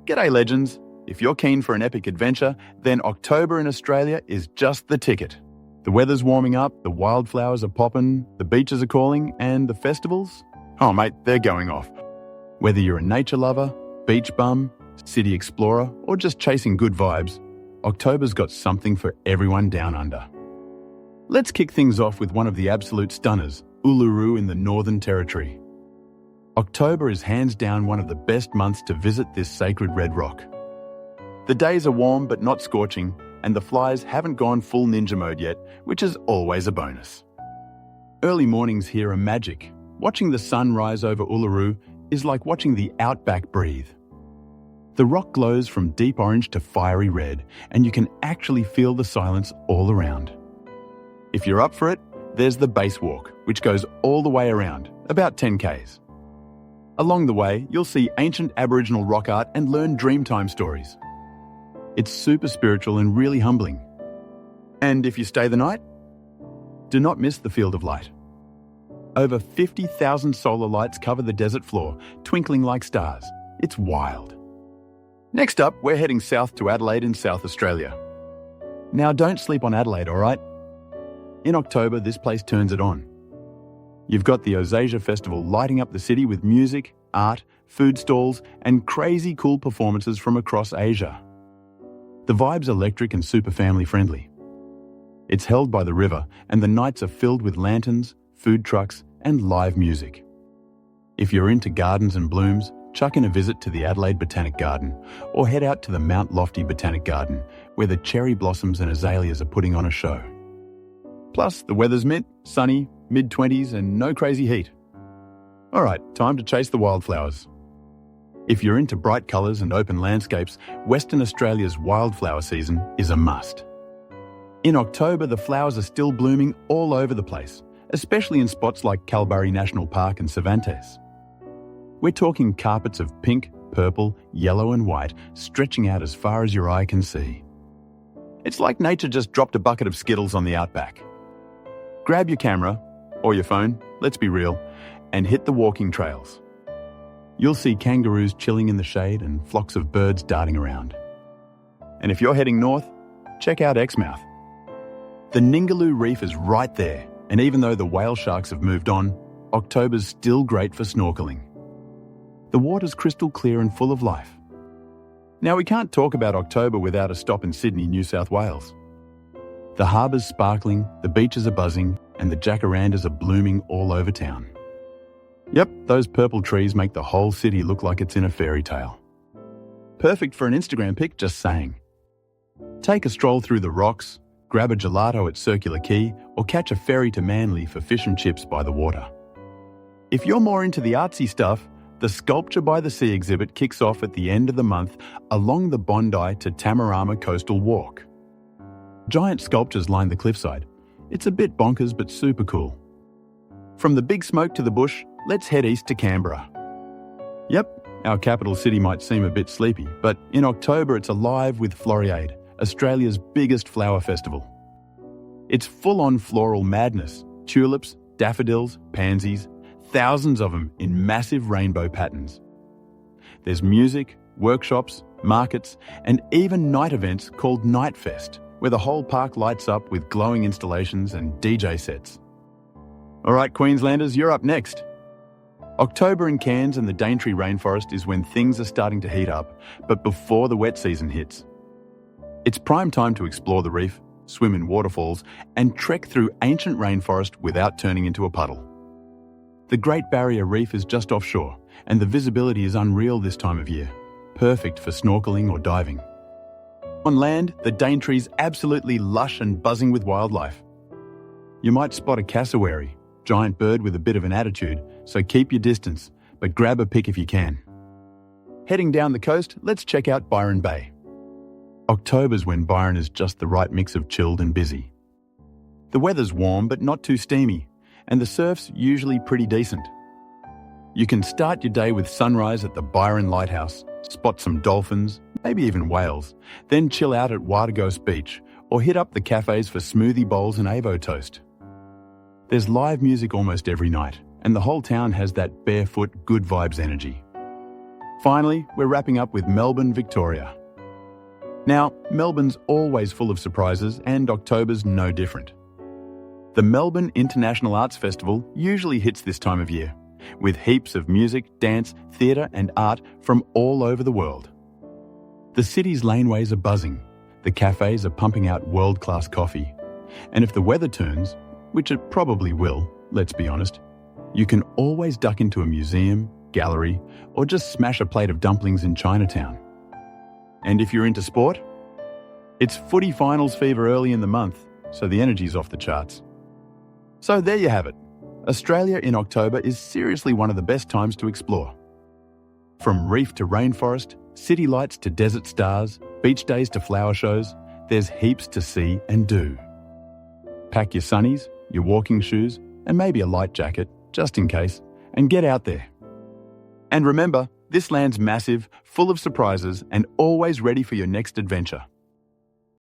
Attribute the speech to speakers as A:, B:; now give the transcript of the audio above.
A: G'day legends! If you're keen for an epic adventure, then October in Australia is just the ticket. The weather's warming up, the wildflowers are popping, the beaches are calling, and the festivals? Oh mate, they're going off. Whether you're a nature lover, beach bum, city explorer, or just chasing good vibes, October's got something for everyone down under. Let's kick things off with one of the absolute stunners, Uluru in the Northern Territory. October is hands down one of the best months to visit this sacred red rock. The days are warm but not scorching, and the flies haven't gone full ninja mode yet, which is always a bonus. Early mornings here are magic. Watching the sun rise over Uluru is like watching the outback breathe. The rock glows from deep orange to fiery red, and you can actually feel the silence all around. If you're up for it, there's the base walk, which goes all the way around, about 10 k's. Along the way, you'll see ancient Aboriginal rock art and learn Dreamtime stories. It's super spiritual and really humbling. And if you stay the night, do not miss the Field of Light. Over 50,000 solar lights cover the desert floor, twinkling like stars. It's wild. Next up, we're heading south to Adelaide in South Australia. Now don't sleep on Adelaide, alright? In October, this place turns it on. You've got the Ozasia Festival lighting up the city with music, art, food stalls, and crazy cool performances from across Asia. The vibe's electric and super family friendly. It's held by the river, and the nights are filled with lanterns, food trucks, and live music. If you're into gardens and blooms, chuck in a visit to the Adelaide Botanic Garden, or head out to the Mount Lofty Botanic Garden, where the cherry blossoms and azaleas are putting on a show. Plus, the weather's sunny, mid-20s, and no crazy heat. Alright, time to chase the wildflowers. If you're into bright colours and open landscapes, Western Australia's wildflower season is a must. In October, the flowers are still blooming all over the place, especially in spots like Kalbarri National Park and Cervantes. We're talking carpets of pink, purple, yellow and white stretching out as far as your eye can see. It's like nature just dropped a bucket of Skittles on the outback. Grab your camera, or your phone, let's be real, and hit the walking trails. You'll see kangaroos chilling in the shade and flocks of birds darting around. And if you're heading north, check out Exmouth. The Ningaloo Reef is right there, and even though the whale sharks have moved on, October's still great for snorkeling. The water's crystal clear and full of life. Now we can't talk about October without a stop in Sydney, New South Wales. The harbour's sparkling, the beaches are buzzing, and the jacarandas are blooming all over town. Yep, those purple trees make the whole city look like it's in a fairy tale. Perfect for an Instagram pic, just saying. Take a stroll through the rocks, grab a gelato at Circular Quay, or catch a ferry to Manly for fish and chips by the water. If you're more into the artsy stuff, the Sculpture by the Sea exhibit kicks off at the end of the month along the Bondi to Tamarama Coastal Walk. Giant sculptures line the cliffside. It's a bit bonkers but super cool. From the big smoke to the bush, let's head east to Canberra. Yep, our capital city might seem a bit sleepy, but in October it's alive with Floriade, Australia's biggest flower festival. It's full-on floral madness, tulips, daffodils, pansies, thousands of them in massive rainbow patterns. There's music, workshops, markets, and even night events called Night Fest, where the whole park lights up with glowing installations and DJ sets. Alright Queenslanders, you're up next. October in Cairns and the Daintree rainforest is when things are starting to heat up, but before the wet season hits. It's prime time to explore the reef, swim in waterfalls, and trek through ancient rainforest without turning into a puddle. The Great Barrier Reef is just offshore, and the visibility is unreal this time of year, perfect for snorkeling or diving. On land, the Daintree's absolutely lush and buzzing with wildlife. You might spot a cassowary, giant bird with a bit of an attitude, so keep your distance, but grab a pic if you can. Heading down the coast, let's check out Byron Bay. October's when Byron is just the right mix of chilled and busy. The weather's warm but not too steamy, and the surf's usually pretty decent. You can start your day with sunrise at the Byron Lighthouse, spot some dolphins, maybe even whales, then chill out at Waterghost Beach or hit up the cafes for smoothie bowls and Avo toast. There's live music almost every night, and the whole town has that barefoot, good vibes energy. Finally, we're wrapping up with Melbourne, Victoria. Now, Melbourne's always full of surprises, and October's no different. The Melbourne International Arts Festival usually hits this time of year, with heaps of music, dance, theatre and art from all over the world. The city's laneways are buzzing, the cafes are pumping out world-class coffee, and if the weather turns, which it probably will, let's be honest, you can always duck into a museum, gallery, or just smash a plate of dumplings in Chinatown. And if you're into sport, it's footy finals fever early in the month, so the energy's off the charts. So there you have it. Australia in October is seriously one of the best times to explore. From reef to rainforest, city lights to desert stars, beach days to flower shows, there's heaps to see and do. Pack your sunnies, your walking shoes, and maybe a light jacket, just in case, and get out there. And remember, this land's massive, full of surprises, and always ready for your next adventure.